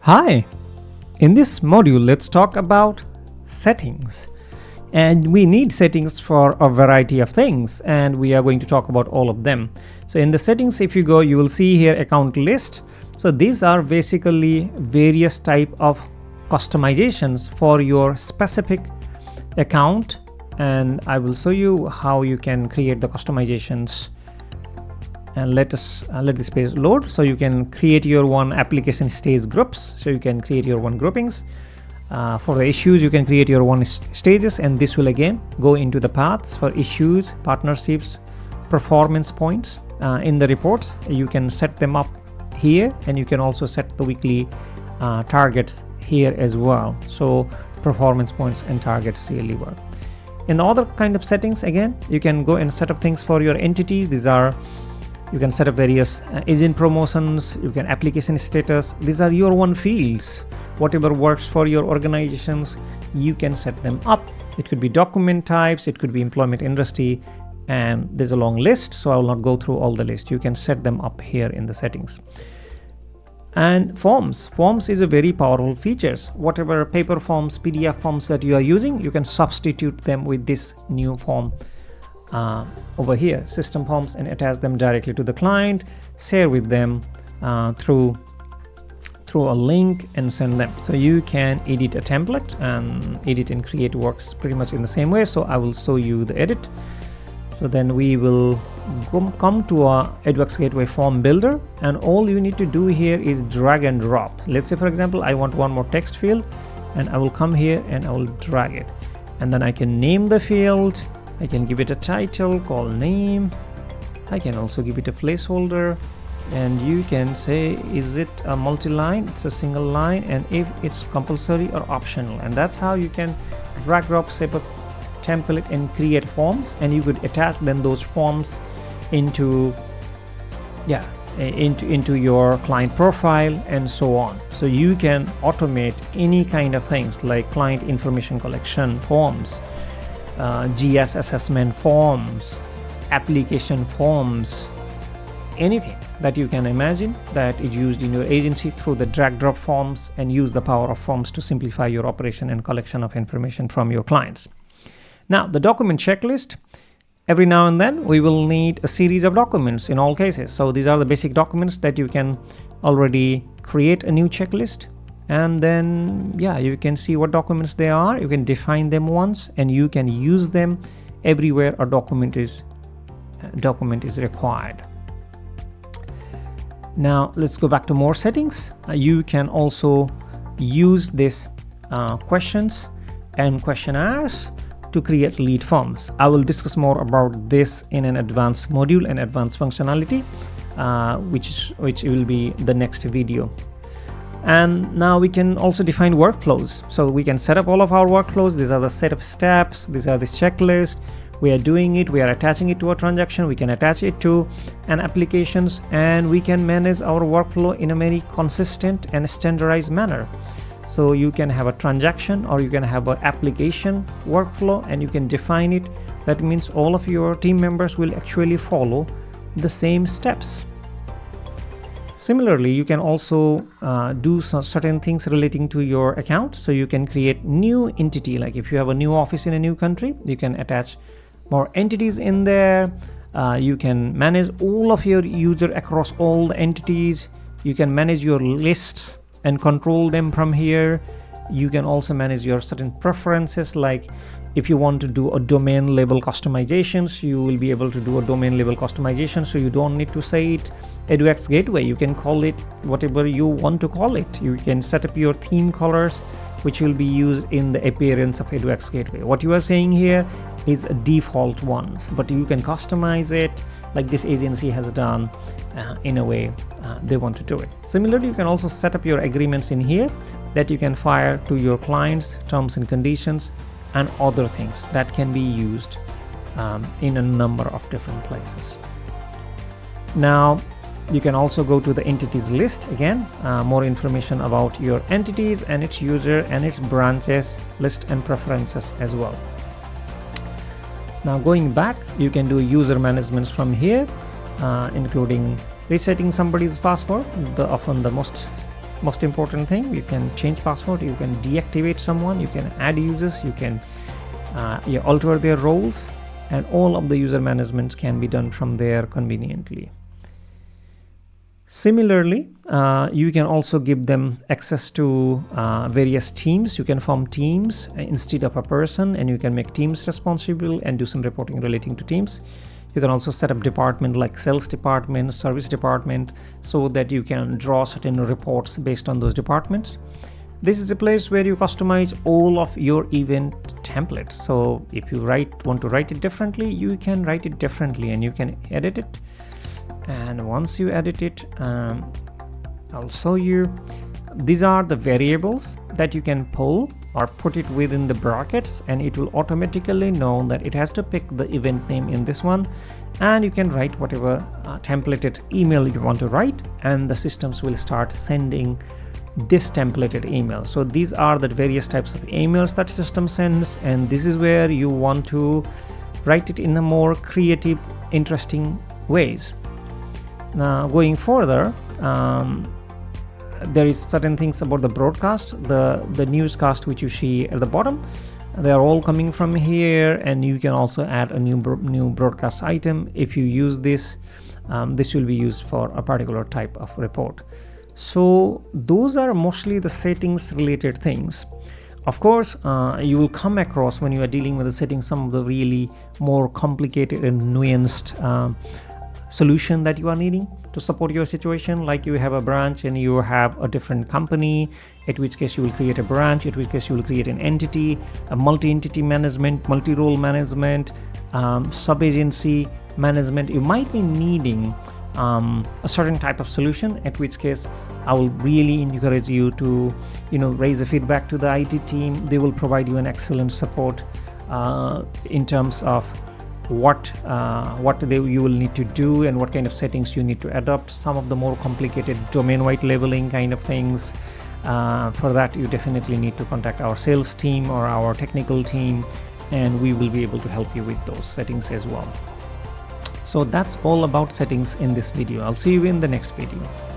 Hi, in this module let's talk about settings, and we need settings for a variety of things, and we are going to talk about all of them. So in the settings, if you go, you will see here account list. So these are basically various type of customizations for your specific account, and I will show you how you can create the customizations. And let this page load. So you can create your one application stage groups, so you can create your one groupings. For the issues, you can create your one stages, and this will again go into the paths for issues, partnerships, performance points. In the reports, you can set them up here, and you can also set the weekly targets here as well. So performance points and targets really work. In the other kind of settings, again, you can go and set up things for your entities. These are, you can set up various agent promotions, you can application status. These are your one fields. Whatever works for your organizations, you can set them up. It could be document types, it could be employment industry, and there's a long list, so I will not go through all the list. You can set them up here in the settings. And forms is a very powerful features. Whatever paper forms, PDF forms that you are using, you can substitute them with this new form over here, system forms, and attach them directly to the client, share with them through a link, and send them. So you can edit a template, and edit and create works pretty much in the same way. So I will show you the edit. So then we will come to a Edworks Gateway form builder, and all you need to do here is drag and drop. Let's say, for example, I want one more text field, and I will come here and I will drag it, and then I can name the field. I can give it a title called name. I can also give it a placeholder, and you can say, is it a multi-line? It's a single line, and if it's compulsory or optional. And that's how you can drag, drop, shape a template and create forms, and you could attach then those forms into your client profile and so on. So you can automate any kind of things like client information collection forms, GS assessment forms, application forms, anything that you can imagine that is used in your agency through the drag drop forms, and use the power of forms to simplify your operation and collection of information from your clients. Now, the document checklist, every now and then we will need a series of documents in all cases. So these are the basic documents that you can already create a new checklist. And then, you can see what documents they are. You can define them once, and you can use them everywhere a document is required. Now, let's go back to more settings. You can also use this questions and questionnaires to create lead forms. I will discuss more about this in an advanced module and advanced functionality, which will be the next video. And now we can also define workflows. So we can set up all of our workflows. These are the set of steps. These are this checklist. We are doing it. We are attaching it to a transaction. We can attach it to an applications, and we can manage our workflow in a very consistent and standardized manner. So you can have a transaction, or you can have an application workflow, and you can define it. That means all of your team members will actually follow the same steps. Similarly, you can also do certain things relating to your account. So you can create new entity, like if you have a new office in a new country, you can attach more entities in there. You can manage all of your user across all the entities. You can manage your lists and control them from here. You can also manage your certain preferences, like if you want to do a domain level customizations, you will be able to do a domain level customization. So you don't need to say it Edworks Gateway. You can call it whatever you want to call it. You can set up your theme colors, which will be used in the appearance of Edworks Gateway. What you are saying here is a default ones, but you can customize it like this agency has done in a way they want to do it. Similarly, you can also set up your agreements in here that you can fire to your clients, terms and conditions, and other things that can be used in a number of different places. Now, you can also go to the entities list again, more information about your entities and its user and its branches list and preferences as well. Now, going back, you can do user managements from here, including resetting somebody's password, often the most most important thing. You can change password, you can deactivate someone, you can add users, you can alter their roles, and all of the user management can be done from there conveniently. Similarly, you can also give them access to various teams. You can form teams instead of a person, and you can make teams responsible and do some reporting relating to teams. You can also set up department like sales department, service department, so that you can draw certain reports based on those departments. This is a place where you customize all of your event templates. So if you want to write it differently, you can write it differently, and you can edit it. And once you edit it, I'll show you. These are the variables that you can pull or put it within the brackets, and it will automatically know that it has to pick the event name in this one, and you can write whatever templated email you want to write, and the systems will start sending this templated email. So these are the various types of emails that system sends, and this is where you want to write it in a more creative, interesting ways. Now going further, there is certain things about the broadcast, the newscast which you see at the bottom. They are all coming from here, and you can also add a new broadcast item. If you use this, this will be used for a particular type of report. So those are mostly the settings related things. Of course, you will come across, when you are dealing with the settings, some of the really more complicated and nuanced solution that you are needing to support your situation. Like you have a branch and you have a different company, at which case you will create a branch, at which case you will create an entity, a multi-entity management, multi-role management, sub-agency management. You might be needing a certain type of solution, at which case I will really encourage you to raise a feedback to the IT team. They will provide you an excellent support in terms of what you will need to do and what kind of settings you need to adopt. Some of the more complicated domain-wide labeling kind of things, for that you definitely need to contact our sales team or our technical team, and we will be able to help you with those settings as well. So that's all about settings in this video. I'll see you in the next video.